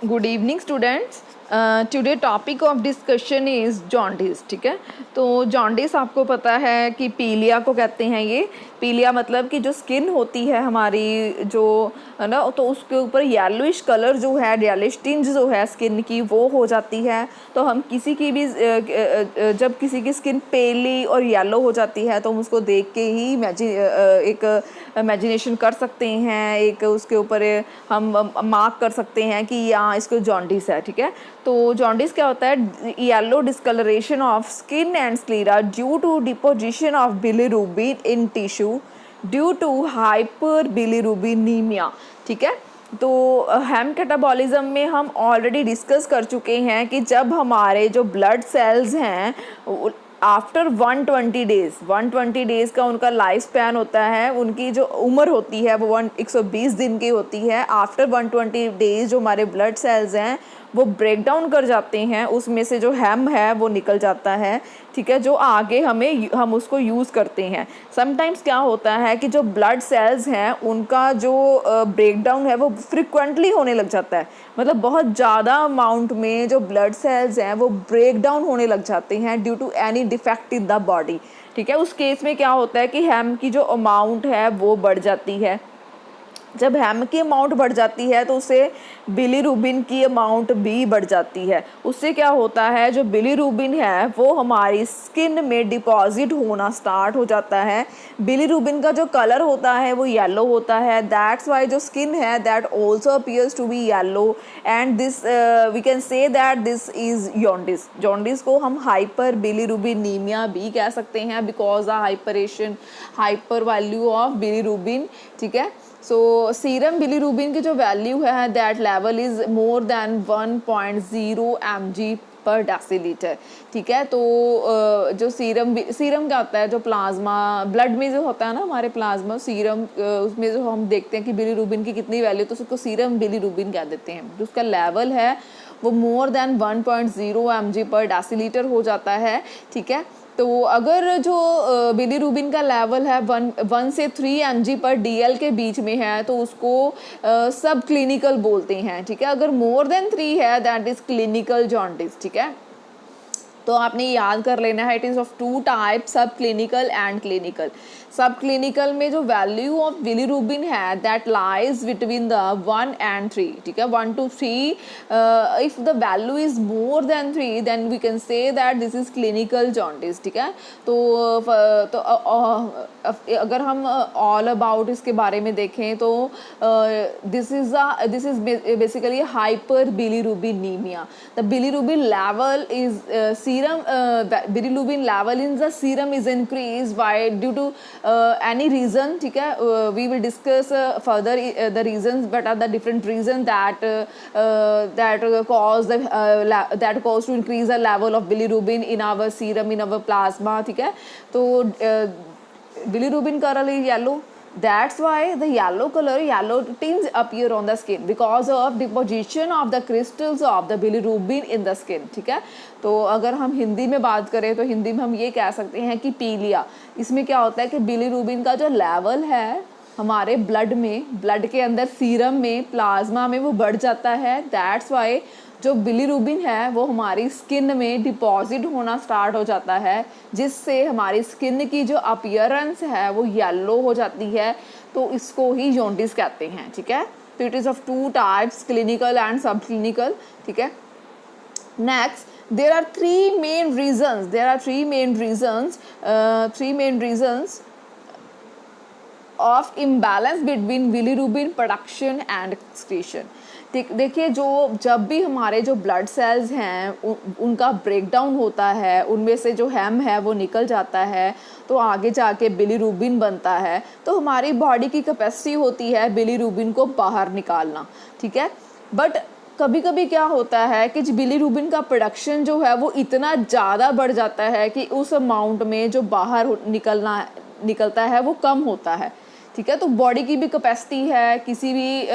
Good evening students. Today topic of discussion is jaundice. ठीक है, तो जॉन्डिस आपको पता है कि पीलिया को कहते हैं। ये पीलिया मतलब कि जो स्किन होती है हमारी, जो है ना, तो उसके ऊपर येलोइश कलर जो है, येलोइश टिंज जो है स्किन की, वो हो जाती है। तो हम किसी की भी जब किसी की स्किन पेली और येलो हो जाती है तो हम उसको देख के ही एक इमेजिनेशन कर सकते हैं, एक उसके ऊपर हम मार्क कर सकते हैं कि यहाँ इसको जॉन्डिस है। ठीक है, तो जॉन्डिस क्या होता है? Yellow discolouration of skin and sclera due to deposition of bilirubin in tissue due to hyperbilirubinaemia. ठीक है, तो हेम कैटाबॉलिज्म में हम ऑलरेडी डिस्कस कर चुके हैं कि जब हमारे जो ब्लड सेल्स हैं आफ्टर 120 डेज़ का उनका लाइफ स्पैन होता है, उनकी जो उम्र होती है वो 120 दिन की होती है। आफ्टर 120 डेज़ जो हमारे ब्लड सेल्स हैं वो ब्रेक डाउन कर जाते हैं, उसमें से जो हेम है वो निकल जाता है। ठीक है, जो आगे हम उसको यूज़ करते हैं। समटाइम्स क्या होता है कि जो ब्लड सेल्स हैं उनका जो ब्रेक डाउन है वो फ्रिक्वेंटली होने लग जाता है, मतलब बहुत ज़्यादा अमाउंट में जो ब्लड सेल्स हैं वो ब्रेक डाउन होने लग जाते हैं due to any defect in the body. ठीक है, उस केस में क्या होता है कि हेम की जो अमाउंट है वो बढ़ जाती है। जब हेम की अमाउंट बढ़ जाती है तो उससे बिलीरुबिन की अमाउंट भी बढ़ जाती है। उससे क्या होता है, जो बिलीरुबिन है वो हमारी स्किन में डिपॉजिट होना स्टार्ट हो जाता है। बिलीरुबिन का जो कलर होता है वो येलो होता है। दैट्स वाई जो स्किन है that also appears to be yellow and this we can say that this is jaundice. Jaundice को हम हाइपर बिलीरुबिनीमिया भी कह सकते हैं because the hyper value of bilirubin. ठीक है, सो सीरम बिलीरुबिन की जो वैल्यू है that level is more than 1.0 mg पर डेसीलीटर। ठीक है, तो जो सीरम क्या होता है, जो प्लाज्मा ब्लड में जो होता है ना हमारे प्लाज्मा सीरम, उसमें जो हम देखते हैं कि बिलीरुबिन की कितनी वैल्यू, तो उसको सीरम बिलीरुबिन कह देते हैं। जो उसका लेवल है वो मोर देन 1.0 mg पर डेसीलीटर हो जाता है। ठीक है, तो अगर जो बिलीरुबिन का लेवल है 1 से 3 mg पर DL के बीच में है तो उसको सब क्लिनिकल बोलते हैं। ठीक है, अगर मोर देन 3 है दैट इज़ क्लिनिकल जॉन्डिस। ठीक है, तो आपने याद कर लेना है, it is of 2 type, sub clinical and clinical. Sub clinical में जो वैल्यू ऑफ बिलीरुबिन है that lies between the 1 and 3। ठीक है, 1 to 3, if the value is more than 3 then we can say that this is clinical jaundice. ठीक है, तो अगर हम ऑल अबाउट इसके बारे में देखें तो this is basically hyperbilirubinaemia. The bilirubin level is bilirubin level in the serum is increased by due to any reason. ठीक है, we will discuss further the reasons, but are the different reasons that cause to increase the level of bilirubin in our serum, in our plasma. ठीक है, तो bilirubin color is yellow. That's why the yellow tinge appear on the skin because of deposition of the crystals of the bilirubin in the skin. ठीक है, तो अगर हम हिंदी में बात करें तो हिंदी में हम ये कह सकते हैं कि पीलिया। इसमें क्या होता है कि बिलीरुबिन का जो लेवल है हमारे ब्लड के अंदर सीरम में, प्लाज्मा में, वो बढ़ जाता है। दैट्स वाई जो बिलीरुबिन है वो हमारी स्किन में डिपॉजिट होना स्टार्ट हो जाता है, जिससे हमारी स्किन की जो अपीयरेंस है वो येलो हो जाती है। तो इसको ही जॉन्डिस कहते हैं। ठीक है, तो it is of 2 types, clinical and सब क्लिनिकल। ठीक है, next there are three main reasons of imbalance between bilirubin production and excretion। देखिए, जब भी हमारे जो ब्लड सेल्स हैं उनका ब्रेक डाउन होता है, उनमें से जो हेम है वो निकल जाता है, तो आगे जाके बिलीरुबिन बनता है। तो हमारी बॉडी की कैपेसिटी होती है बिलीरुबिन को बाहर निकालना। ठीक है, बट कभी कभी क्या होता है कि बिलीरुबिन का प्रोडक्शन जो है वो इतना ज़्यादा बढ़ जाता है कि उस अमाउंट में जो बाहर निकलता है वो कम होता है। ठीक है। तो बॉडी की भी कैपेसिटी है किसी भी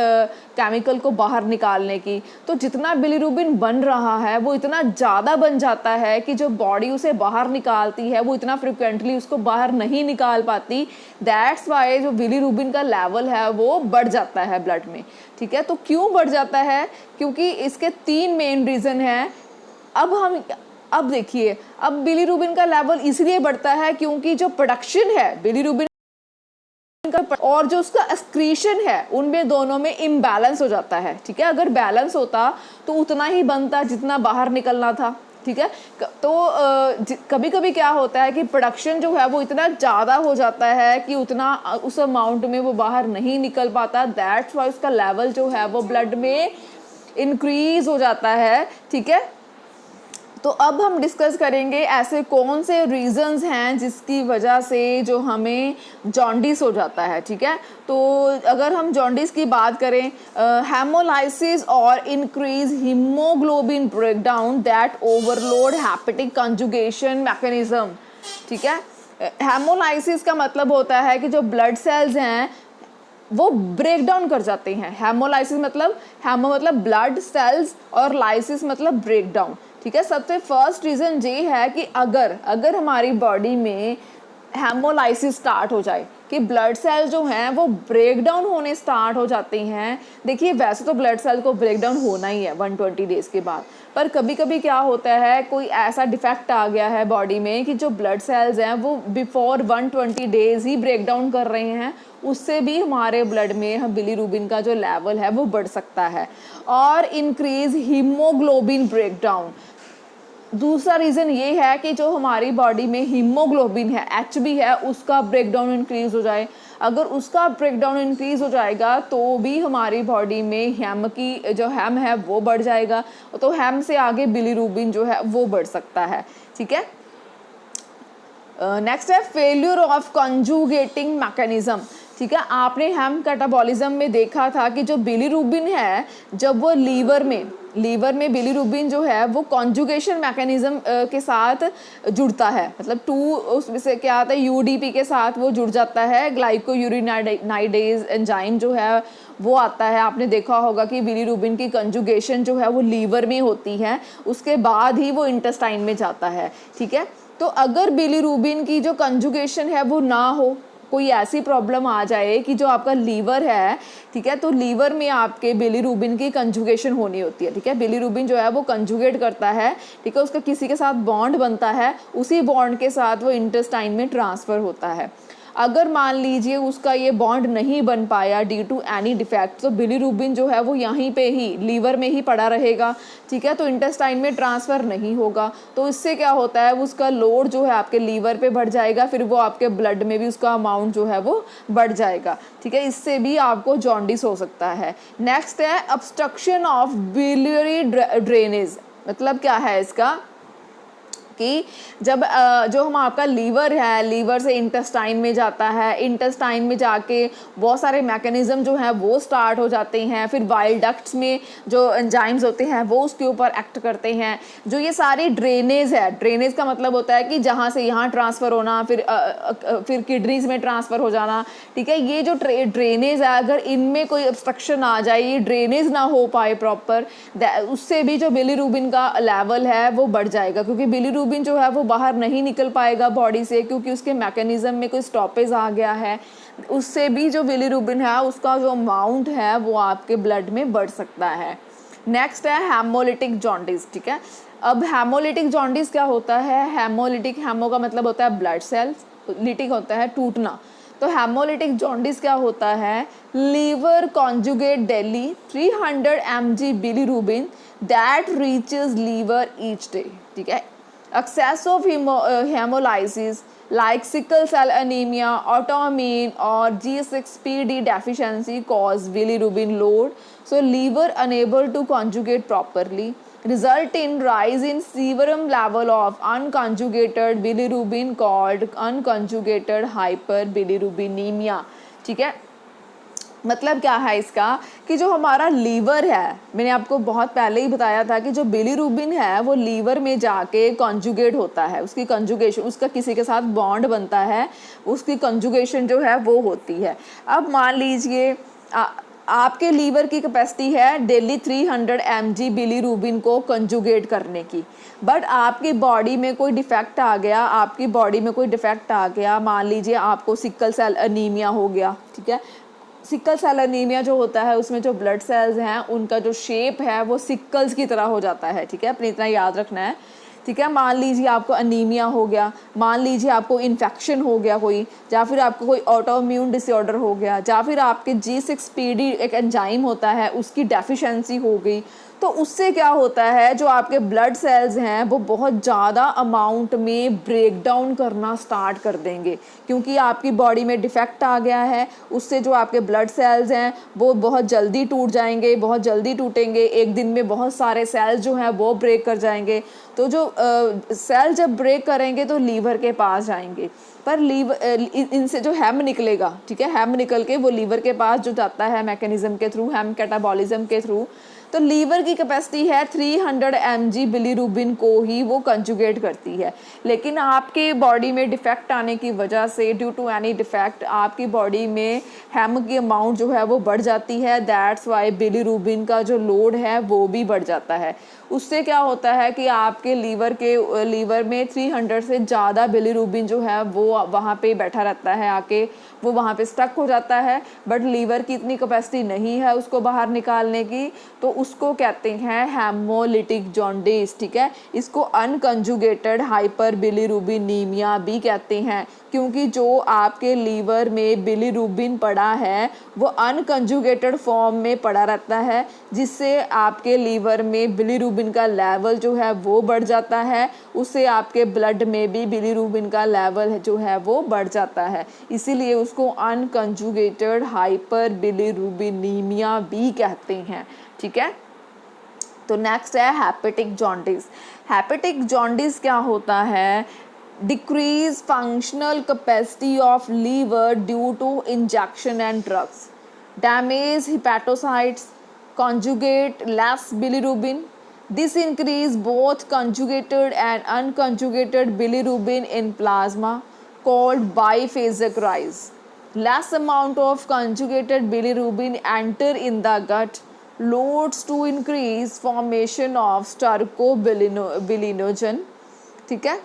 केमिकल को बाहर निकालने की, तो जितना बिलीरुबिन बन रहा है वो इतना ज़्यादा बन जाता है कि जो बॉडी उसे बाहर निकालती है वो इतना फ्रिक्वेंटली उसको बाहर नहीं निकाल पाती। दैट्स वाई जो बिलीरुबिन का लेवल है वो बढ़ जाता है ब्लड में, ठीक है। तो क्यों बढ़ जाता है? क्योंकि इसके 3 मेन रीज़न हैं। अब देखिए, अब बिलीरुबिन का लेवल इसलिए बढ़ता है क्योंकि जो प्रोडक्शन है बिलीरुबिन का और जो उसका एक्सक्रीशन है उनमें दोनों में इम्बैलेंस हो जाता है, ठीक है। अगर बैलेंस होता तो उतना ही बनता जितना बाहर निकलना था, ठीक है। तो कभी कभी क्या होता है कि प्रोडक्शन जो है वो इतना ज़्यादा हो जाता है कि उतना उस अमाउंट में वो बाहर नहीं निकल पाता। दैट्स वाई उसका लेवल जो है वो ब्लड में इंक्रीज हो जाता है, ठीक है। तो अब हम डिस्कस करेंगे ऐसे कौन से रीजंस हैं जिसकी वजह से जो हमें जॉन्डिस हो जाता है, ठीक है। तो अगर हम जॉन्डिस की बात करें, हेमोलाइसिस और increase haemoglobin breakdown that overload hepatic conjugation mechanism, ठीक है। हेमोलाइसिस का मतलब होता है कि जो ब्लड सेल्स हैं वो ब्रेक डाउन कर जाते हैं। हेमोलाइसिस मतलब हेमो मतलब ब्लड सेल्स और लाइसिस मतलब ब्रेक डाउन, ठीक है। सबसे फर्स्ट रीज़न ये है कि अगर हमारी बॉडी में हेमोलाइसिस स्टार्ट हो जाए कि ब्लड सेल जो हैं वो ब्रेक डाउन होने स्टार्ट हो जाते हैं। देखिए वैसे तो ब्लड सेल को ब्रेक डाउन होना ही है 120 डेज़ के बाद, पर कभी कभी क्या होता है कोई ऐसा डिफेक्ट आ गया है बॉडी में कि जो ब्लड सेल्स हैं वो बिफोर 120 डेज़ ही ब्रेक डाउन कर रहे हैं, उससे भी हमारे ब्लड में हम बिलीरुबिन का जो लेवल है वो बढ़ सकता है। और इंक्रीज हीमोग्लोबिन ब्रेकडाउन, दूसरा रीज़न ये है कि जो हमारी बॉडी में हीमोग्लोबिन है HB है उसका ब्रेकडाउन इंक्रीज़ हो जाए। अगर उसका ब्रेकडाउन इंक्रीज़ हो जाएगा तो भी हमारी बॉडी में हेम की जो हेम है वो बढ़ जाएगा, तो हेम से आगे बिलीरुबिन जो है वो बढ़ सकता है, ठीक है। नेक्स्ट है फेल्यूर ऑफ कंजुगेटिंग मैकेनिज्म, ठीक है। आपने हेम कैटाबॉलिज्म में देखा था कि जो बिलीरुबिन है जब वो लीवर में बिलीरुबिन जो है वो कॉन्जुगेशन मैकेनिज्म के साथ जुड़ता है, मतलब उसमें से क्या आता है UDP के साथ वो जुड़ जाता है। ग्लाइकोयूरिनाइडेज एंजाइम जो है वो आता है। आपने देखा होगा कि बिलीरुबिन की कंजुगेशन जो है वो लीवर में होती है, उसके बाद ही वो इंटेस्टाइन में जाता है, ठीक है। तो अगर बिलीरुबिन की जो कंजुगेशन है वो ना हो, कोई ऐसी प्रॉब्लम आ जाए कि जो आपका लीवर है, ठीक है, तो लीवर में आपके बिलीरुबिन की कंजुगेशन होनी होती है, ठीक है। बिलीरुबिन जो है वो कंजुगेट करता है, ठीक है, उसका किसी के साथ बॉन्ड बनता है, उसी बॉन्ड के साथ वो इंटेस्टाइन में ट्रांसफ़र होता है। अगर मान लीजिए उसका ये बॉन्ड नहीं बन पाया ड्यू टू एनी डिफेक्ट, तो बिलीरुबिन जो है वो यहीं पे ही लीवर में ही पड़ा रहेगा, ठीक है, तो इंटेस्टाइन में ट्रांसफ़र नहीं होगा। तो इससे क्या होता है उसका लोड जो है आपके लीवर पे बढ़ जाएगा, फिर वो आपके ब्लड में भी उसका अमाउंट जो है वो बढ़ जाएगा, ठीक है। इससे भी आपको जॉन्डिस हो सकता है। नेक्स्ट है ऑब्स्ट्रक्शन ऑफ बिलियरी ड्रेनेज, मतलब क्या है इसका कि जब जो हम आपका लीवर है, लीवर से इंटेस्टाइन में जाता है, इंटेस्टाइन में जाके बहुत सारे मैकेनिज़्म जो हैं वो स्टार्ट हो जाते हैं, फिर वाइल डक्ट्स में जो एंजाइम्स होते हैं वो उसके ऊपर एक्ट करते हैं। जो ये सारी ड्रेनेज है, ड्रेनेज का मतलब होता है कि जहाँ से यहाँ ट्रांसफ़र होना, फिर किडनीज में ट्रांसफ़र हो जाना, ठीक है। ये जो ड्रेनेज है अगर इनमें कोई ऑब्स्ट्रक्शन आ जाए, ये ड्रेनेज ना हो पाए प्रॉपर, उससे भी जो बिलीरुबिन का लेवल है वो बढ़ जाएगा, क्योंकि बिलीरुबिन जो है वो बाहर नहीं निकल पाएगा बॉडी से क्योंकि उसके मैकेनिज्म में कोई स्टॉपेज आ गया है। उससे भी जो बिलीरुबिन है उसका जो अमाउंट है वो आपके ब्लड में बढ़ सकता है। नेक्स्ट है हेमोलिटिक जॉन्डिस, ठीक है। अब हेमोलिटिक जॉन्डिस क्या होता है? हेमोलिटिक, हेमो का मतलब होता है ब्लड सेल्स, लिटिक होता है टूटना। तो हेमोलिटिक जॉन्डिस क्या होता है? Liver conjugate daily 300 mg bilirubin that reaches liver each day, ठीक है। Excess of hemolysis like sickle cell anemia, autoimmune or G6PD deficiency cause bilirubin load, so liver unable to conjugate properly, result in rise in serum level of unconjugated bilirubin called unconjugated hyperbilirubinemia, ठीक है। मतलब क्या है इसका कि जो हमारा liver है, मैंने आपको बहुत पहले ही बताया था कि जो बिलीरुबिन है वो लीवर में जाके कॉन्जुगेट होता है, उसकी कंजुगेशन, उसका किसी के साथ बॉन्ड बनता है, उसकी कंजुगेशन जो है वो होती है। अब मान लीजिए आपके लीवर की कैपेसिटी है डेली 300 mg बिलीरुबिन को कंजुगेट करने की, बट आपकी बॉडी में कोई डिफेक्ट आ गया, मान लीजिए आपको सिकल सेल अनीमिया हो गया, ठीक है। सिकल सेल अनीमिया जो होता है उसमें जो ब्लड सेल्स हैं उनका जो शेप है वो सिकल्स की तरह हो जाता है, ठीक है, अपनी इतना याद रखना है, ठीक है। मान लीजिए आपको अनीमिया हो गया, मान लीजिए आपको इन्फेक्शन हो गया कोई, या फिर आपको कोई ऑटोइम्यून डिसऑर्डर हो गया, या फिर आपके G6PD एक एंजाइम होता है उसकी डेफिशिएंसी हो गई, तो उससे क्या होता है जो आपके ब्लड सेल्स हैं वो बहुत ज़्यादा अमाउंट में ब्रेक डाउन करना स्टार्ट कर देंगे, क्योंकि आपकी बॉडी में डिफेक्ट आ गया है। उससे जो आपके ब्लड सेल्स हैं वो बहुत जल्दी टूट जाएंगे, बहुत जल्दी टूटेंगे, एक दिन में बहुत सारे सेल्स जो हैं वो ब्रेक कर जाएंगे। तो जो सेल जब ब्रेक करेंगे तो लीवर के पास जाएंगे, पर लीवर इनसे जो हेम निकलेगा, ठीक है, हेम निकल के वो लीवर के पास जो जाता है मैकेनिज्म के थ्रू, हेम कैटाबॉलिज्म के थ्रू, तो लीवर की कैपेसिटी है 300 mg बिलीरुबिन को ही वो कंजुगेट करती है। लेकिन आपके बॉडी में डिफेक्ट आने की वजह से, ड्यू टू एनी डिफेक्ट, आपकी बॉडी में हेम की अमाउंट जो है वो बढ़ जाती है, दैट्स वाई बिलीरुबिन का जो लोड है वो भी बढ़ जाता है। उससे क्या होता है कि आपके लीवर में 300 से ज़्यादा बिलीरुबिन जो है वो वहाँ पे बैठा रहता है, आके वो वहाँ पे स्टक हो जाता है, बट लीवर की इतनी कैपेसिटी नहीं है उसको बाहर निकालने की, तो उसको कहते हैं हेमोलिटिक जॉन्डिस, ठीक है। इसको अनकंजुगेटेड हाइपर बिलीरुबिनीमिया भी कहते हैं, क्योंकि जो आपके लीवर में बिलीरुबिन पड़ा है वो अनकंजुगेटेड फॉर्म में पड़ा रहता है, जिससे आपके लीवर में बिलीरुबिन का लेवल जो है वो बढ़ जाता है, उससे आपके ब्लड में भी बिलीरुबिन का लेवल जो है वो बढ़ जाता है, इसीलिए उसको अनकंजुगेटेड हाइपर बिलीरुबिनीमिया भी कहते हैं, ठीक है। तो नेक्स्ट है हेपेटिक जॉन्डिस। हेपेटिक जॉन्डिस क्या होता है? Decrease functional capacity of liver due to injection and drugs, damage hepatocytes, conjugate less bilirubin. This increase both conjugated and unconjugated bilirubin in plasma, called biphasic rise. Less amount of conjugated bilirubin enter in the gut, loads to increase formation of stercobilinogen, ठीक है।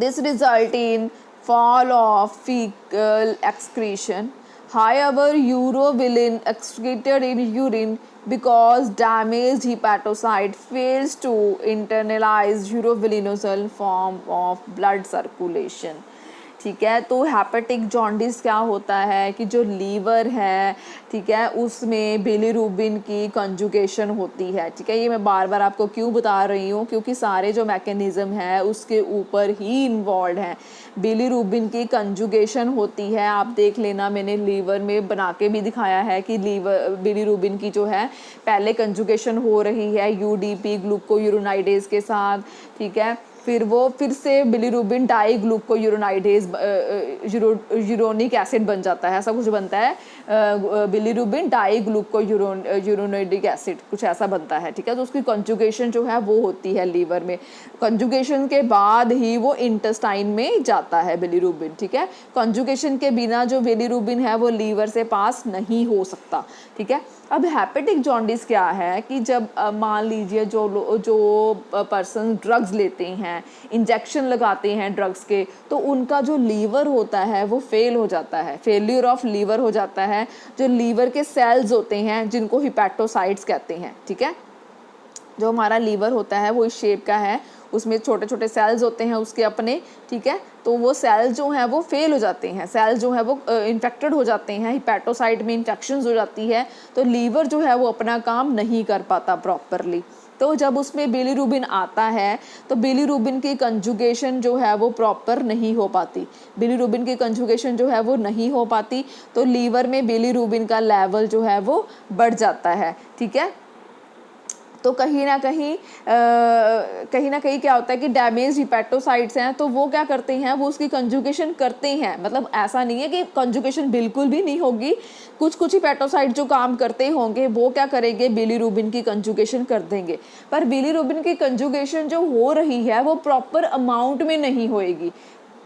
This result in fall of fecal excretion. However, urobilin excreted in urine because damaged hepatocyte fails to internalize urobilinosal form of blood circulation, ठीक है। तो hepatic jaundice क्या होता है कि जो लीवर है, ठीक है, उसमें बिलीरुबिन की कंजुगेशन होती है, ठीक है। ये मैं बार बार आपको क्यों बता रही हूँ, क्योंकि सारे जो मैकेनिज़्म है उसके ऊपर ही इन्वॉल्व हैं। बिलीरुबिन की कंजुगेशन होती है, आप देख लेना, मैंने लीवर में बना के भी दिखाया है कि लीवर बिलीरुबिन की जो है पहले कंजुगेशन हो रही है यूडीपी ग्लूकोयूरोनाइडेज के साथ, ठीक है, फिर वो फिर से बिलीरुबिन डाई ग्लूकोयूरोनाइडेज यूरोनिक एसिड बन जाता है, ऐसा कुछ बनता है, बिलीरुबिन डाई ग्लूकोयूरोनिक एसिड कुछ ऐसा बनता है, ठीक है। तो उसकी कंजुगेशन जो है वो होती है लीवर में, कंजुगेशन के बाद ही वो इंटेस्टाइन में जाता है बिलीरुबिन, ठीक है। कंजुगेशन के बिना जो बिलीरुबिन है वो लीवर से पास नहीं हो सकता, ठीक है। अब हेपेटिक जॉन्डिस क्या है कि जब मान लीजिए जो पर्सन ड्रग्स लेते हैं, इंजेक्शन लगाते हैं ड्रग्स के, तो उनका जो लीवर होता है वो फेल हो जाता है, फेलियर ऑफ लीवर हो जाता है। जो लीवर के सेल्स होते हैं जिनको हिपैटोसाइट्स कहते हैं, ठीक है, जो हमारा लीवर होता है वो इस शेप का है, उसमें छोटे छोटे सेल्स होते हैं उसके अपने, ठीक है। तो वो सेल्स जो हैं वो फेल हो जाते हैं, सेल्स जो है वो इन्फेक्टेड हो जाते हैं, हिपैटोसाइट में इन्फेक्शंस हो जाती है, तो लीवर जो है वो अपना काम नहीं कर पाता प्रॉपरली। तो जब उसमें बिलीरुबिन आता है तो बिलीरुबिन की कंजुगेशन जो है वो प्रॉपर नहीं हो पाती, बिलीरुबिन की कंजुगेशन जो है वो नहीं हो पाती, तो लीवर में बिलीरुबिन का लेवल जो है वो बढ़ जाता है, ठीक है। तो कहीं ना कहीं क्या होता है कि डैमेज हिपैटोसाइट्स हैं तो वो क्या करते हैं, वो उसकी कंजुगेशन करते हैं। मतलब ऐसा नहीं है कि कंजुगेशन बिल्कुल भी नहीं होगी, कुछ कुछ हिपैटोसाइट जो काम करते होंगे वो क्या करेंगे, बिलीरुबिन की कंजुगेशन कर देंगे। पर बिलीरुबिन की कंजुगेशन जो हो रही है वो प्रॉपर अमाउंट में नहीं होएगी,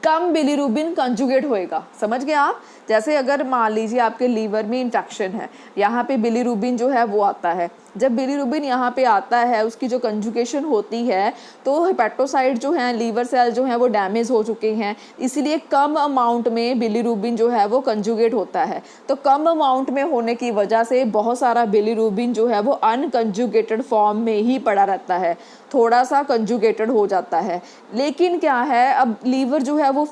कम बिलीरुबिन कंजुगेट होएगा। समझ गए आप? जैसे अगर मान लीजिए आपके लीवर में इन्फेक्शन है, यहाँ पे बिलीरुबिन जो है वो आता है। जब बिलीरुबिन यहाँ पे आता है, उसकी जो कंजुगेशन होती है तो हेपेटोसाइट जो हैं, लीवर सेल जो हैं वो डैमेज हो चुके हैं, इसीलिए कम अमाउंट में बिलीरुबिन जो है वो कंजुगेट होता है। तो कम अमाउंट में होने की वजह से बहुत सारा बिलीरुबिन जो है वो अनकंजुगेटेड फॉर्म में ही पड़ा रहता है, थोड़ा सा कंजुगेटेड हो जाता है। लेकिन क्या है, अब लीवर जो है वो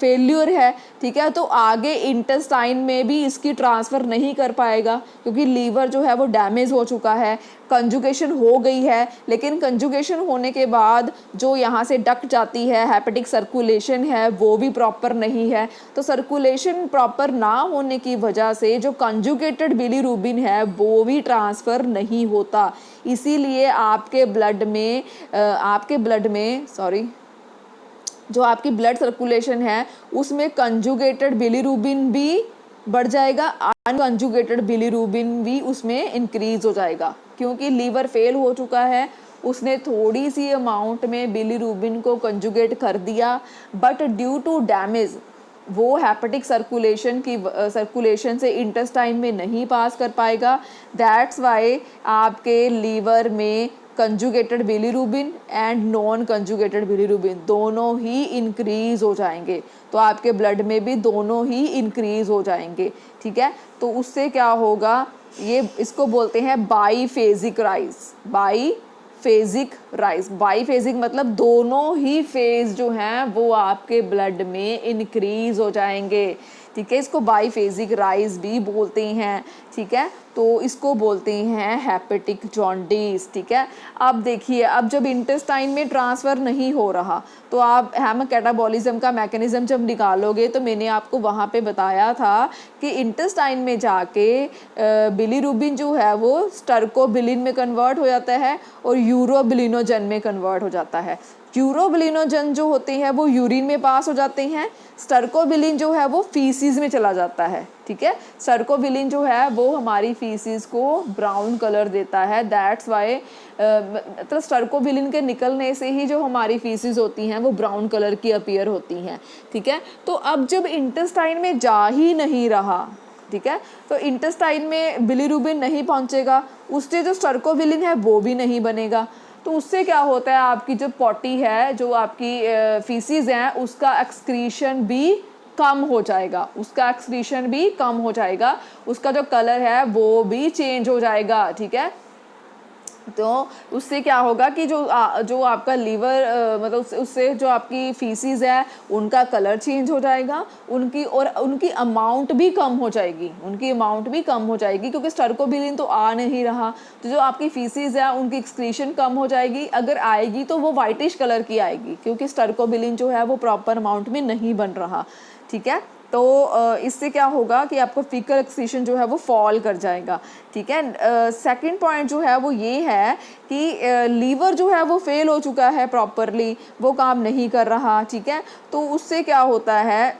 फेल्यूर है, ठीक है, तो आगे इंटेस्टाइन में भी इसकी ट्रांसफ़र नहीं कर पाएगा क्योंकि लीवर जो है वो डैमेज हो चुका है। कंजुगेशन हो गई है, लेकिन कंजुगेशन होने के बाद जो यहाँ से डक्ट जाती है, हेपेटिक सर्कुलेशन है, वो भी प्रॉपर नहीं है। तो सर्कुलेशन प्रॉपर ना होने की वजह से जो कंजुगेटेड बिलीरुबिन है वो भी ट्रांसफ़र नहीं होता। इसीलिए आपके ब्लड में जो आपकी ब्लड सर्कुलेशन है उसमें कंजुगेटेड बिलीरुबिन भी बढ़ जाएगा, अनकंजुगेटेड बिलीरुबिन भी उसमें इंक्रीज हो जाएगा। क्योंकि लीवर फेल हो चुका है, उसने थोड़ी सी अमाउंट में बिलीरुबिन को कंजुगेट कर दिया, बट ड्यू टू डैमेज वो हेपेटिक सर्कुलेशन से इंटेस्टाइन में नहीं पास कर पाएगा। दैट्स वाई आपके लीवर में conjugated bilirubin and non conjugated bilirubin दोनों ही इंक्रीज हो जाएंगे। तो आपके ब्लड में भी दोनों ही इंक्रीज हो जाएंगे, ठीक है। तो उससे क्या होगा, ये इसको बोलते हैं बाईफेजिक राइज। बाईफेजिक मतलब दोनों ही फेज जो हैं वो आपके ब्लड में इंक्रीज हो जाएंगे, ठीक है। इसको बाईफेजिक राइज भी बोलते हैं, ठीक है। तो इसको बोलते हैं हेपेटिक जॉन्डिस, ठीक है। अब देखिए, अब जब इंटेस्टाइन में ट्रांसफ़र नहीं हो रहा तो आप कैटाबॉलिज्म का मैकेनिज्म जब निकालोगे तो मैंने आपको वहाँ पे बताया था कि इंटेस्टाइन में जाके बिलीरुबिन जो है वो स्टर्कोबिलिन में कन्वर्ट हो जाता है और यूरोबिलिनोजन में कन्वर्ट हो जाता है। यूरोबिलिनोजन जो होते हैं वो यूरिन में पास हो जाते हैं, स्टर्कोबिलिन जो है वो फीसिस में चला जाता है, ठीक है। स्टर्कोबिलिन जो है वो हमारी फीसिस को ब्राउन कलर देता है। दैट्स वाई मतलब स्टर्कोबिलिन के निकलने से ही जो हमारी फीसिस होती हैं वो ब्राउन कलर की अपीयर होती हैं, ठीक है। तो अब जब इंटेस्टाइन में जा ही नहीं रहा, ठीक है, तो इंटेस्टाइन में बिलीरुबिन नहीं पहुंचेगा, उससे जो स्टर्कोबिलिन है वो भी नहीं बनेगा। तो उससे क्या होता है, आपकी जो पॉटी है, जो आपकी फीसिस हैं, उसका एक्सक्रीशन भी कम हो जाएगा, उसका जो कलर है वो भी चेंज हो जाएगा, ठीक है। तो उससे क्या होगा कि जो आपका लीवर मतलब उससे जो आपकी फीसिस है उनका कलर चेंज हो जाएगा, उनकी अमाउंट भी कम हो जाएगी, क्योंकि स्टर्कोबिलिन तो आ नहीं रहा। तो जो आपकी फीसिस है उनकी एक्सक्रीशन कम हो जाएगी, अगर आएगी तो वो वाइटिश कलर की आएगी क्योंकि स्टर्कोबिलिन जो है वो प्रॉपर अमाउंट में नहीं बन रहा, ठीक है। तो इससे क्या होगा कि आपको फीकल एक्सक्रीशन जो है वो फॉल कर जाएगा, ठीक है। सेकंड पॉइंट जो है वो ये है कि लीवर जो है वो फेल हो चुका है, प्रॉपरली वो काम नहीं कर रहा, ठीक है। तो उससे क्या होता है,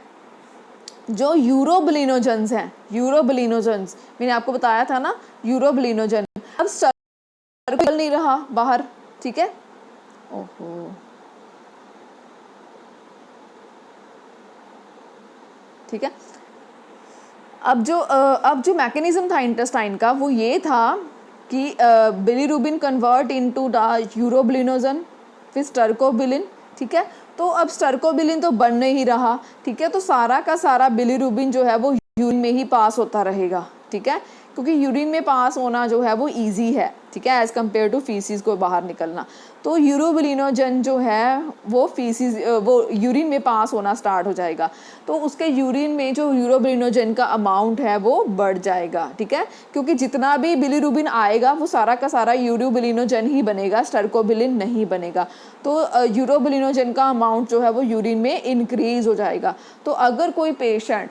जो यूरोबिलिनोजेंस हैं, मैंने आपको बताया था ना, यूरोबिलिनोजन अब सर्कुल नहीं रहा बाहर, ठीक है। ओहो, ठीक है। अब जो मैकेनिज्म था इंटेस्टाइन का वो ये था कि bilirubin convert into the urobilinogen, फिर स्टर्कोबिलिन, ठीक है। तो अब स्टर्कोबिलिन तो बन नहीं रहा, ठीक है। तो सारा का सारा बिलीरुबिन जो है वो यूरिन में ही पास होता रहेगा, ठीक है, क्योंकि यूरिन में पास होना जो है वो इजी है, ठीक है, एज़ कम्पेयर टू फीसिस को बाहर निकलना। तो यूरोबिलिनोजन जो है वो यूरिन में पास होना स्टार्ट हो जाएगा, तो उसके यूरिन में जो यूरोबिलिनोजन का अमाउंट है वो बढ़ जाएगा, ठीक है, क्योंकि जितना भी बिलीरुबिन आएगा वो सारा का सारा यूरोबिलिनोजन ही बनेगा, स्टर्कोबिलिन नहीं बनेगा। तो यूरोबिलिनोजन का अमाउंट जो है वो यूरिन में इंक्रीज़ हो जाएगा। तो अगर कोई पेशेंट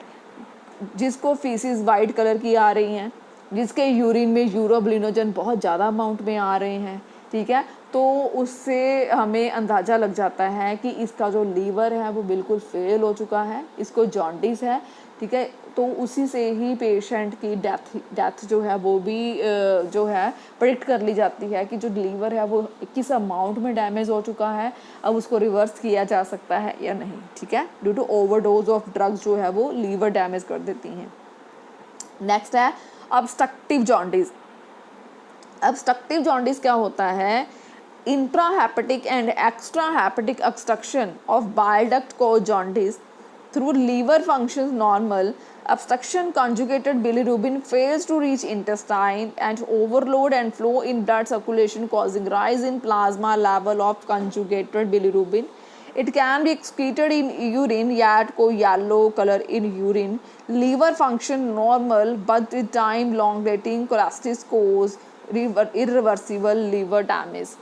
जिसको फीसिस वाइट कलर की आ रही हैं, जिसके यूरिन में यूरोबिलिनोजन बहुत ज़्यादा अमाउंट में आ रहे हैं, ठीक है, तो उससे हमें अंदाज़ा लग जाता है कि इसका जो लीवर है वो बिल्कुल फेल हो चुका है, इसको जॉन्डिस है, ठीक है। तो उसी से ही पेशेंट की डेथ जो है वो भी जो है प्रेडिक्ट कर ली जाती है कि जो लीवर है वो किस अमाउंट में डैमेज हो चुका है, अब उसको रिवर्स किया जा सकता है या नहीं, ठीक है। Due to overdose of drugs जो है वो लीवर डैमेज कर देती हैं। नेक्स्ट है ऑब्स्ट्रक्टिव जॉन्डिस। ऑब्स्ट्रक्टिव जॉन्डिस क्या होता है? Intrahepatic and extrahepatic obstruction of bile duct cause jaundice through liver functions normal. Obstruction conjugated bilirubin fails to reach intestine and overload and flow in blood circulation causing rise in plasma level of conjugated bilirubin. It can be excreted in urine yet को yellow color in urine. Liver function normal but with time elongating cholestasis cause irreversible liver damage,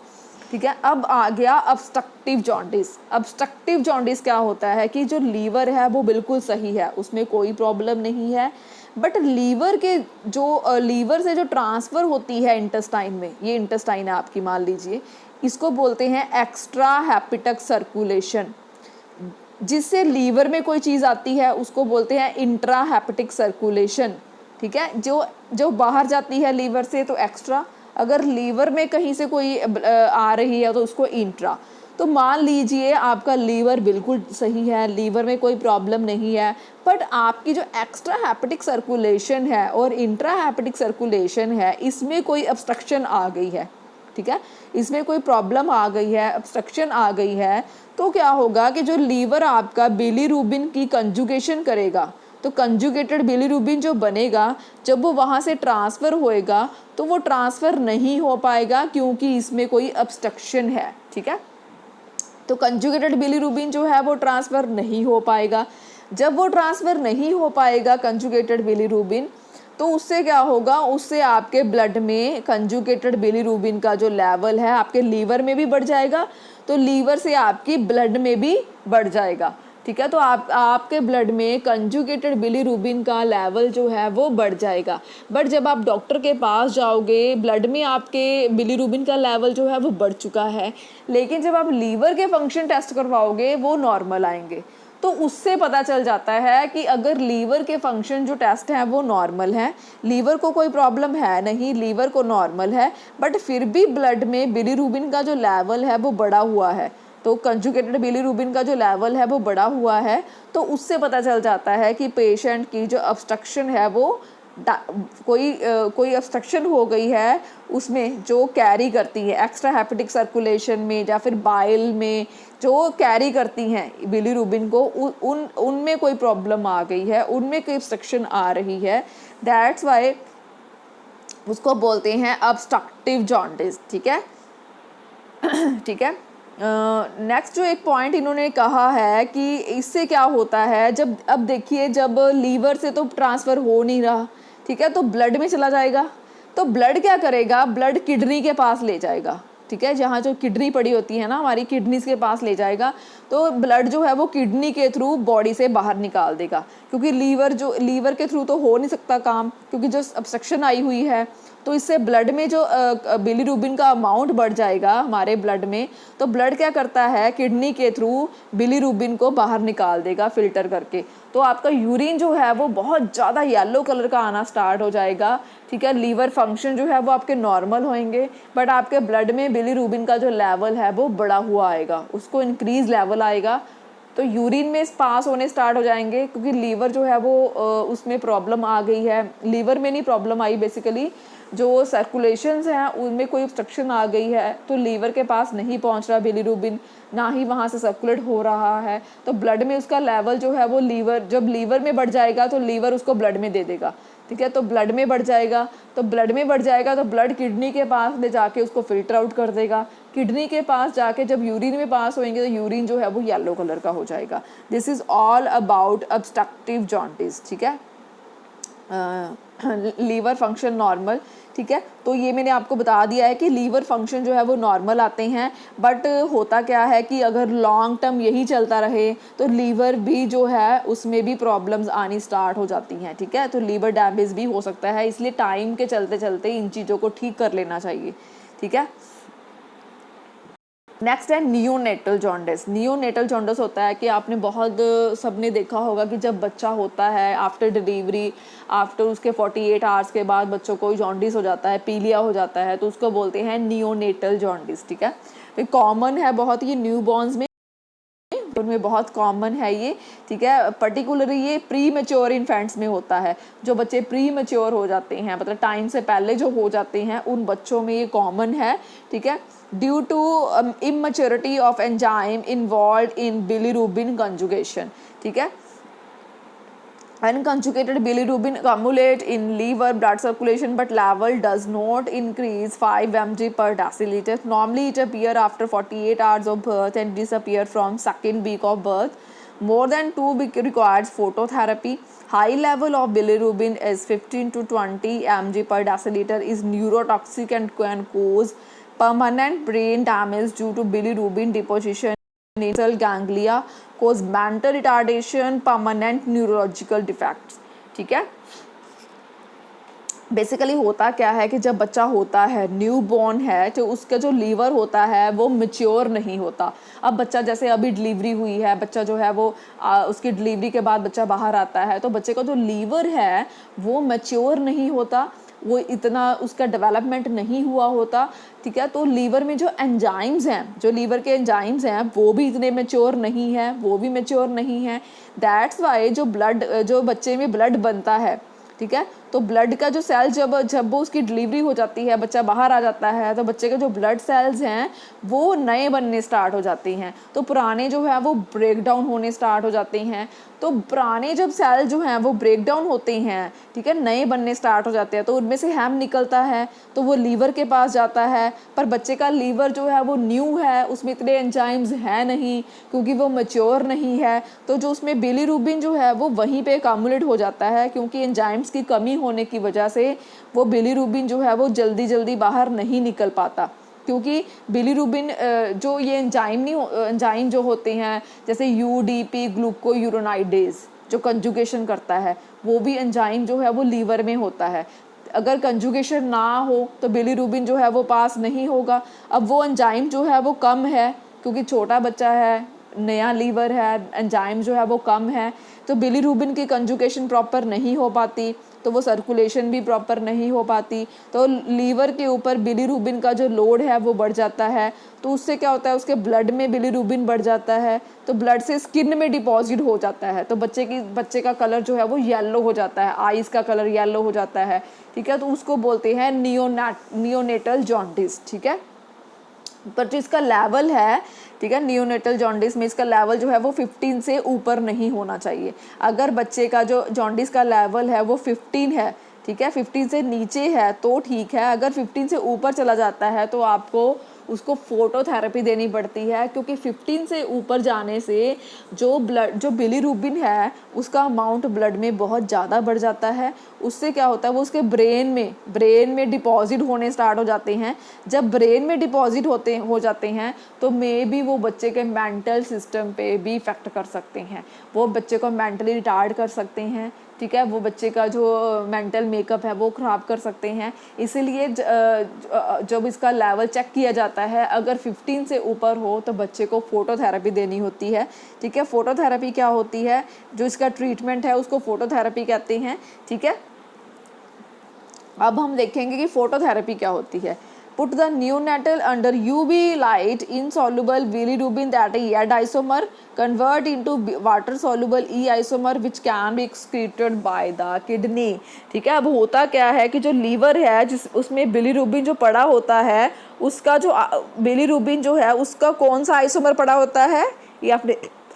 ठीक है। अब आ गया obstructive jaundice. Obstructive jaundice क्या होता है कि जो लीवर है वो बिल्कुल सही है, उसमें कोई प्रॉब्लम नहीं है, बट लीवर के जो लीवर से जो ट्रांसफ़र होती है इंटेस्टाइन में, ये इंटेस्टाइन है आपकी, मान लीजिए, इसको बोलते हैं एक्स्ट्रा हेपेटिक सर्कुलेशन। जिससे लीवर में कोई चीज़ आती है उसको बोलते हैं इंट्रा हेपेटिक सर्कुलेशन, ठीक है। जो बाहर जाती है लीवर से तो एक्स्ट्रा, अगर लीवर में कहीं से कोई आ रही है तो उसको इंट्रा। तो मान लीजिए आपका लीवर बिल्कुल सही है, लीवर में कोई प्रॉब्लम नहीं है, बट आपकी जो एक्स्ट्रा हेपेटिक सर्कुलेशन है और इंट्रा हेपेटिक सर्कुलेशन है इसमें कोई ऑब्स्ट्रक्शन आ गई है, ठीक है, इसमें कोई प्रॉब्लम आ गई है, ऑब्स्ट्रक्शन आ गई है, तो क्या होगा कि जो लीवर आपका बिलीरुबिन की कंजुगेशन करेगा, तो कंजुगेटेड बिलीरुबिन जो बनेगा जब वो वहाँ से ट्रांसफ़र होएगा तो वो ट्रांसफ़र नहीं हो पाएगा क्योंकि इसमें कोई ऑब्स्ट्रक्शन है, ठीक है। तो कंजुगेटेड बिलीरुबिन जो है वो ट्रांसफ़र नहीं हो पाएगा। जब वो ट्रांसफ़र नहीं हो पाएगा कंजुगेटेड बिलीरुबिन, तो उससे क्या होगा, उससे आपके ब्लड में कंजुगेटेड बिलीरुबिन का जो लेवल है आपके लीवर में भी बढ़ जाएगा, तो लीवर से आपकी ब्लड में भी बढ़ जाएगा, ठीक है। तो आपके ब्लड में कंजुगेटेड बिलीरुबिन का लेवल जो है वो बढ़ जाएगा। बट जब आप डॉक्टर के पास जाओगे, ब्लड में आपके बिलीरुबिन का लेवल जो है वो बढ़ चुका है, लेकिन जब आप लीवर के फंक्शन टेस्ट करवाओगे वो नॉर्मल आएंगे। तो उससे पता चल जाता है कि अगर लीवर के फंक्शन जो टेस्ट हैं वो नॉर्मल हैं, लीवर को कोई प्रॉब्लम है नहीं, लीवर को नॉर्मल है, बट फिर भी ब्लड में बिलीरुबिन का जो लेवल है वो बढ़ा हुआ है, तो कंजुगेटेड बिलीरुबिन का जो लेवल है वो बढ़ा हुआ है, तो उससे पता चल जाता है कि पेशेंट की जो ऑब्स्ट्रक्शन है वो कोई ऑब्स्ट्रक्शन हो गई है उसमें जो कैरी करती है एक्स्ट्रा हेपेटिक सर्कुलेशन में या फिर बाइल में जो कैरी करती हैं बिलीरुबिन को, उनमें कोई प्रॉब्लम आ गई है, उनमें कोई ऑब्स्ट्रक्शन आ रही है, दैट्स वाई उसको बोलते हैं ऑब्स्ट्रक्टिव जॉन्डिस, ठीक है। ठीक है। नेक्स्ट जो एक पॉइंट इन्होंने कहा है कि इससे क्या होता है, जब अब देखिए जब लीवर से तो ट्रांसफ़र हो नहीं रहा, ठीक है, तो ब्लड में चला जाएगा, तो ब्लड क्या करेगा, ब्लड किडनी के पास ले जाएगा, ठीक है, जहाँ जो किडनी पड़ी होती है ना हमारी, किडनीज के पास ले जाएगा, तो ब्लड जो है वो किडनी के थ्रू बॉडी से बाहर निकाल देगा, क्योंकि लीवर के थ्रू तो हो नहीं सकता काम, क्योंकि जो ऑब्स्ट्रक्शन आई हुई है, तो इससे ब्लड में जो बिलीरुबिन का अमाउंट बढ़ जाएगा हमारे ब्लड में, तो ब्लड क्या करता है, किडनी के थ्रू बिलीरुबिन को बाहर निकाल देगा फिल्टर करके, तो आपका यूरिन जो है वो बहुत ज़्यादा येलो कलर का आना स्टार्ट हो जाएगा, ठीक है। लीवर फंक्शन जो है वो आपके नॉर्मल होंगे, बट आपके ब्लड में बिलीरुबिन का जो लेवल है वो बढ़ा हुआ आएगा, उसको इंक्रीज लेवल आएगा, तो यूरिन में पास होने स्टार्ट हो जाएंगे, क्योंकि लीवर जो है वो उसमें प्रॉब्लम आ गई है, लीवर में नहीं प्रॉब्लम आई, बेसिकली जो सर्कुलेशंस हैं उनमें कोई ऑब्स्ट्रक्शन आ गई है, तो लीवर के पास नहीं पहुंच रहा बिलीरुबिन, ना ही वहाँ से सर्कुलेट हो रहा है, तो ब्लड में उसका लेवल जो है वो जब लीवर में बढ़ जाएगा तो लीवर उसको ब्लड में दे देगा, ठीक है, तो ब्लड में बढ़ जाएगा, तो ब्लड किडनी के पास ले जाके उसको फिल्टर आउट कर देगा, किडनी के पास जाके जब यूरिन में पास होंगे तो यूरिन जो है वो येलो कलर का हो जाएगा। This is all about obstructive jaundice, ठीक है। लीवर फंक्शन नॉर्मल, ठीक है। तो ये मैंने आपको बता दिया है कि लीवर फंक्शन जो है वो नॉर्मल आते हैं, बट होता क्या है कि अगर लॉन्ग टर्म यही चलता रहे तो लीवर भी जो है उसमें भी प्रॉब्लम्स आनी स्टार्ट हो जाती हैं, ठीक है। तो लीवर डैमेज भी हो सकता है, इसलिए टाइम के चलते चलते इन चीज़ों को ठीक कर लेना चाहिए, ठीक है। नेक्स्ट है नियोनेटल जॉन्डिस। नियोनेटल जॉन्डिस होता है कि आपने बहुत सबने देखा होगा कि जब बच्चा होता है आफ्टर डिलीवरी, आफ्टर उसके 48 आवर्स के बाद बच्चों को जॉन्डिस हो जाता है, पीलिया हो जाता है, तो उसको बोलते हैं नियोनेटल जॉन्डिस, ठीक है। तो कॉमन है बहुत, ये न्यू बॉर्न्स में उनमें बहुत कॉमन है ये, ठीक है। पर्टिकुलरली ये प्री मेच्योर इन्फेंट्स में होता है, जो बच्चे प्री मेच्योर हो जाते हैं, मतलब टाइम से पहले जो हो जाते हैं उन बच्चों में ये कॉमन है, ठीक है। Due to immaturity of enzyme involve in bilirubin conjugation, ठीक है। Unconjugated bilirubin accumulate in liver blood circulation, but level does not increase 5 mg per deciliter. Normally it appear after 48 hours of birth and disappear from second week of birth. More than 2 week requires phototherapy. High level of bilirubin is 15 to 20 mg per deciliter is neurotoxic and can cause permanent brain damage due to bilirubin deposition nasal ganglia, cause mental retardation, permanent neurological defects, ठीक है। Basically होता क्या है कि जब बच्चा होता है, न्यू बॉर्न है, तो उसका जो लीवर होता है वो मैच्योर नहीं होता। अब बच्चा जैसे अभी डिलीवरी हुई है, बच्चा जो है वो उसकी डिलीवरी के बाद बच्चा बाहर आता है, तो बच्चे का जो लीवर है वो मैच्योर नहीं होता, वो इतना उसका डेवलपमेंट नहीं हुआ होता, ठीक है। तो लीवर में जो एंजाइम्स हैं, जो लीवर के एंजाइम्स हैं वो भी इतने मैच्योर नहीं है, वो भी मैच्योर नहीं है। दैट्स वाई जो बच्चे में ब्लड बनता है, ठीक है, तो ब्लड का जो सेल जब वो उसकी डिलीवरी हो जाती है, बच्चा बाहर आ जाता है, तो बच्चे के जो ब्लड सेल्स हैं वो नए बनने स्टार्ट हो जाते हैं, तो पुराने जो है वो ब्रेक डाउन होने स्टार्ट हो जाते हैं। तो पुराने जब सेल जो हैं वो ब्रेक डाउन होते हैं, ठीक है, नए बनने स्टार्ट हो जाते हैं, तो उनमें से हेम निकलता है, तो वो लीवर के पास जाता है। पर बच्चे का लीवर जो है वो न्यू है, उसमें इतने एंजाइम्स हैं नहीं, क्योंकि वो मैच्योर नहीं है, तो जो उसमें बिलीरुबिन जो है वो वहीं पे अकामुलेट हो जाता है, क्योंकि एंजाइम्स की कमी होने की वजह से वो बिलीरुबिन जो है वो जल्दी जल्दी बाहर नहीं निकल पाता। क्योंकि बिलीरुबिन जो ये एंजाइम जो होते हैं, जैसे यूडीपी ग्लूकोयूरोनाइडेज जो कंजुगेशन करता है, वो भी एंजाइम जो है वो लीवर में होता है। अगर कंजुगेशन ना हो तो बिलीरुबिन जो है वो पास नहीं होगा। अब वो एंजाइम जो है वो कम है, क्योंकि छोटा बच्चा है, नया लीवर है, एंजाइम जो है वो कम है, तो बिलीरुबिन की कंजुगेशन प्रॉपर नहीं हो पाती, तो वो सर्कुलेशन भी प्रॉपर नहीं हो पाती, तो लीवर के ऊपर बिलीरुबिन का जो लोड है वो बढ़ जाता है। तो उससे क्या होता है, उसके ब्लड में बिलीरुबिन बढ़ जाता है, तो ब्लड से स्किन में डिपॉजिट हो जाता है, तो बच्चे का कलर जो है वो येलो हो जाता है, आइज़ का कलर येलो हो जाता है, ठीक है। तो उसको बोलते हैं नियोनेटल जॉन्डिस, ठीक है। पर जो इसका लेवल है, ठीक है, नियोनेटल जॉन्डिस में इसका लेवल जो है वो 15 से ऊपर नहीं होना चाहिए। अगर बच्चे का जो जॉन्डिस का लेवल है वो 15 है, ठीक है, 15 से नीचे है तो ठीक है, अगर 15 से ऊपर चला जाता है तो आपको उसको फोटोथेरेपी देनी पड़ती है, क्योंकि 15 से ऊपर जाने से जो बिलीरुबिन है उसका अमाउंट ब्लड में बहुत ज़्यादा बढ़ जाता है। उससे क्या होता है, वो उसके ब्रेन में डिपॉजिट होने स्टार्ट हो जाते हैं। जब ब्रेन में डिपॉजिट हो जाते हैं तो मे बी वो बच्चे के मेंटल सिस्टम पे भी इफ़ेक्ट कर सकते हैं, वो बच्चे को मेंटली रिटार्ड कर सकते हैं, ठीक है, वो बच्चे का जो मेंटल मेकअप है वो ख़राब कर सकते हैं। इसीलिए जब इसका लेवल चेक किया जाता है, अगर 15 से ऊपर हो तो बच्चे को फोटोथेरेपी देनी होती है, ठीक है। फोटोथेरेपी क्या होती है, जो इसका ट्रीटमेंट है उसको फोटोथेरेपी कहते हैं, ठीक है। अब हम देखेंगे कि फोटोथेरेपी क्या होती है। Put the neonatal under UV light, insoluble bilirubin that is Z isomer convert into water soluble E isomer which can be excreted by the kidney, ठीक है। अब होता क्या है कि जो लीवर है जिस उसमें बिलीरुबिन जो पड़ा होता है, उसका जो बिलीरुबिन जो है उसका कौन सा आइसोमर पड़ा होता है, ये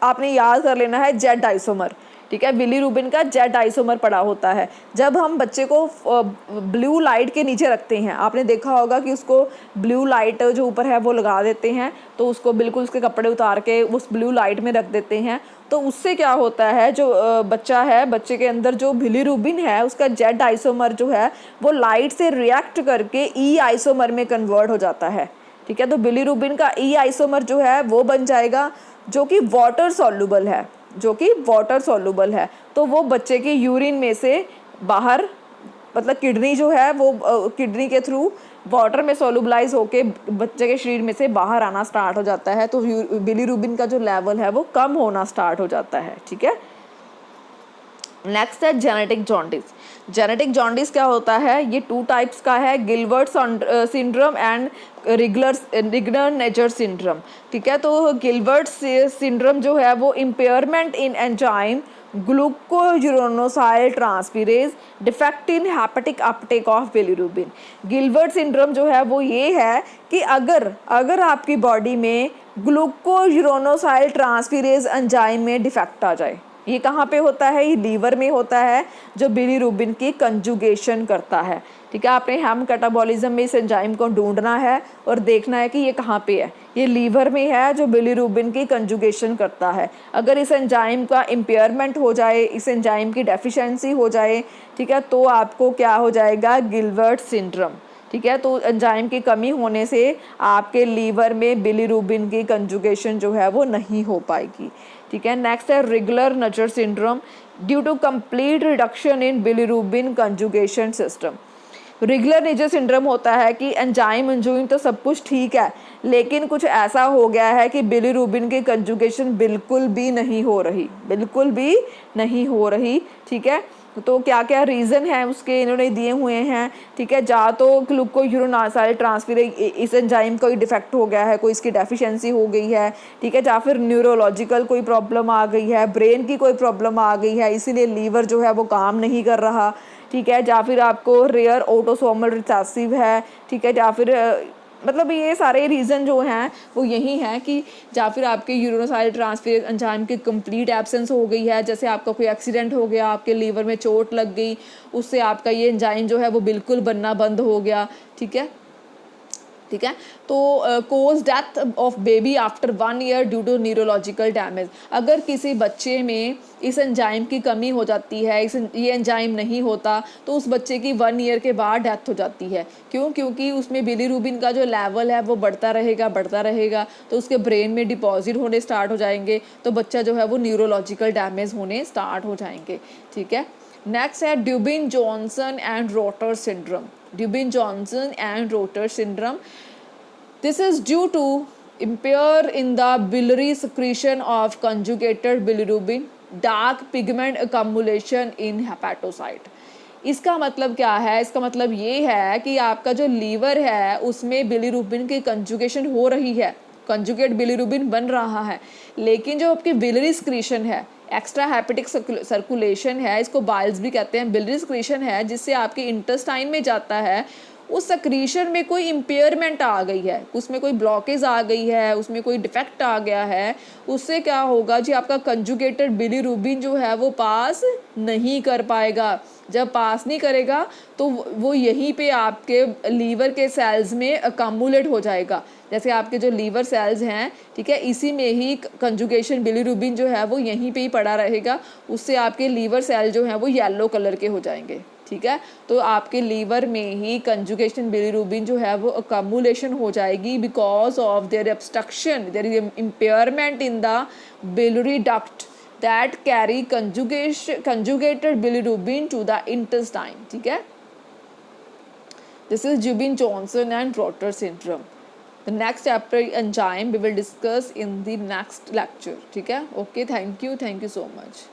आपने याद कर लेना है, Z आइसोमर, ठीक है। बिलीरुबिन का जेड आइसोमर पड़ा होता है। जब हम बच्चे को ब्लू लाइट के नीचे रखते हैं, आपने देखा होगा कि उसको ब्लू लाइट जो ऊपर है वो लगा देते हैं, तो उसको बिल्कुल उसके कपड़े उतार के उस ब्लू लाइट में रख देते हैं, तो उससे क्या होता है, जो बच्चा है, बच्चे के अंदर जो बिलीरुबिन है उसका जेड आइसोमर जो है वो लाइट से रिएक्ट करके ई आइसोमर में कन्वर्ट हो जाता है। ठीक है। तो बिलीरुबिन का ई आइसोमर जो है वो बन जाएगा, जो कि वाटर सॉल्युबल है, जो कि वाटर सॉल्युबल है। तो वो बच्चे के यूरिन में से बाहर, मतलब किडनी जो है वो किडनी के थ्रू वाटर में सोलुबलाइज होके बच्चे के शरीर में से बाहर आना स्टार्ट हो जाता है। तो बिलीरुबिन का जो लेवल है वो कम होना स्टार्ट हो जाता है। ठीक है। नेक्स्ट है जेनेटिक जॉन्डिस। जेनेटिक जॉन्डिस क्या होता है, ये 2 टाइप्स का है, Gilbert syndrome and Crigler Najjar syndrome. ठीक है। तो गिलबर्ट सिंड्रोम जो है वो impairment in enzyme glucuronosyl transferase, defect in hepatic uptake of bilirubin. Gilbert syndrome जो है वो ये है कि अगर आपकी बॉडी में ग्लूकोयूरोनोसाइल ट्रांसफेरेज एंजाइम में डिफेक्ट आ जाए, ये कहाँ पे होता है, ये लीवर में होता है, जो बिलीरुबिन की कंजुगेशन करता है। ठीक है। आपने हेम कैटाबॉलिज्म में इस एंजाइम को ढूंढना है और देखना है कि ये कहाँ पे है। ये लीवर में है, जो बिलीरुबिन की कंजुगेशन करता है। अगर इस एंजाइम का इम्पेयरमेंट हो जाए, इस एंजाइम की डेफिशिएंसी हो जाए, ठीक है, तो आपको क्या हो जाएगा, गिलबर्ट सिंड्रोम। ठीक है। तो एंजाइम की कमी होने से आपके लीवर में बिलीरुबिन की कंजुगेशन जो है वो नहीं हो पाएगी। ठीक है। नेक्स्ट है Crigler Najjar syndrome due to complete reduction in bilirubin conjugation system. Crigler Najjar syndrome होता है कि एंजाइम इंजूइंग तो सब कुछ ठीक है, लेकिन कुछ ऐसा हो गया है कि बिलीरुबिन की कंजुगेशन बिल्कुल भी नहीं हो रही, बिल्कुल भी नहीं हो रही। ठीक है। तो क्या क्या रीज़न है उसके इन्होंने दिए हुए हैं। ठीक है। या तो ग्लूकोयूरोनोसाइल ट्रांसफेरेज, इस एंजाइम कोई डिफेक्ट हो गया है, कोई इसकी डेफिशिएंसी हो गई है। ठीक है। या फिर न्यूरोलॉजिकल कोई प्रॉब्लम आ गई है, ब्रेन की कोई प्रॉब्लम आ गई है, इसीलिए लीवर जो है वो काम नहीं कर रहा। ठीक है। या फिर आपको रेयर ऑटोसोमल रिसेसिव है। ठीक है। या फिर मतलब ये सारे रीज़न जो हैं वो यही हैं कि या फिर आपके यूरोनोसाइल ट्रांसफेरेज एंजाइम की कंप्लीट एब्सेंस हो गई है, जैसे आपका कोई एक्सीडेंट हो गया, आपके लीवर में चोट लग गई, उससे आपका ये एंजाइम जो है वो बिल्कुल बनना बंद हो गया। ठीक है। ठीक है। तो cause death of baby after 1 year due to neurological damage. अगर किसी बच्चे में इस एंजाइम की कमी हो जाती है, ये एंजाइम नहीं होता, तो उस बच्चे की 1 ईयर के बाद डेथ हो जाती है। क्यों? क्योंकि उसमें बिलीरुबिन का जो लेवल है वो बढ़ता रहेगा, तो उसके ब्रेन में डिपॉजिट होने स्टार्ट हो जाएंगे, तो बच्चा जो है वो न्यूरोलॉजिकल डैमेज होने स्टार्ट हो जाएंगे। ठीक है। नेक्स्ट है Dubin Johnson and Rotor syndrome. Dubin Johnson and Rotor syndrome, this is due to impair in the biliary secretion of conjugated bilirubin, dark pigment accumulation in hepatocyte। इसका मतलब क्या है, इसका मतलब ये है कि आपका जो लीवर है उसमें बिलीरुबिन की कंजुगेशन हो रही है, कंजुगेट बिलीरुबिन बन रहा है, लेकिन जो आपकी बिलियरी सिक्रीशन है, एक्स्ट्रा हेपेटिक सर्कुलेशन है, इसको बाइल्स भी कहते हैं, बिलियरी सिक्रीशन है जिससे आपके इंटेस्टाइन में जाता है, उस सक्रीशन में कोई इम्पेयरमेंट आ गई है, उसमें कोई ब्लॉकेज आ गई है, उसमें कोई डिफेक्ट आ गया है, उससे क्या होगा जी, आपका कंजुगेटेड बिलीरुबिन जो है वो पास नहीं कर पाएगा। जब पास नहीं करेगा तो वो यहीं पे आपके लीवर के सेल्स में अकामुलेट हो जाएगा। जैसे आपके जो लीवर सेल्स हैं, ठीक है, इसी में ही कंजुगेशन बिलीरुबिन जो है वो यहीं पे ही पड़ा रहेगा, उससे आपके लीवर सेल जो हैं वो येलो कलर के हो जाएंगे। ठीक है। तो आपके लीवर में ही कंजुगेशन बिलीरुबिन जो है वो अकामुलेशन हो जाएगी because of their obstruction, there is impairment in the biliary duct that carry conjugated bilirubin to the intestine। ठीक है। This is Dubin Johnson and Rotter syndrome। The next chapter enzyme we will discuss in the next lecture। ठीक है। Okay, thank you so much।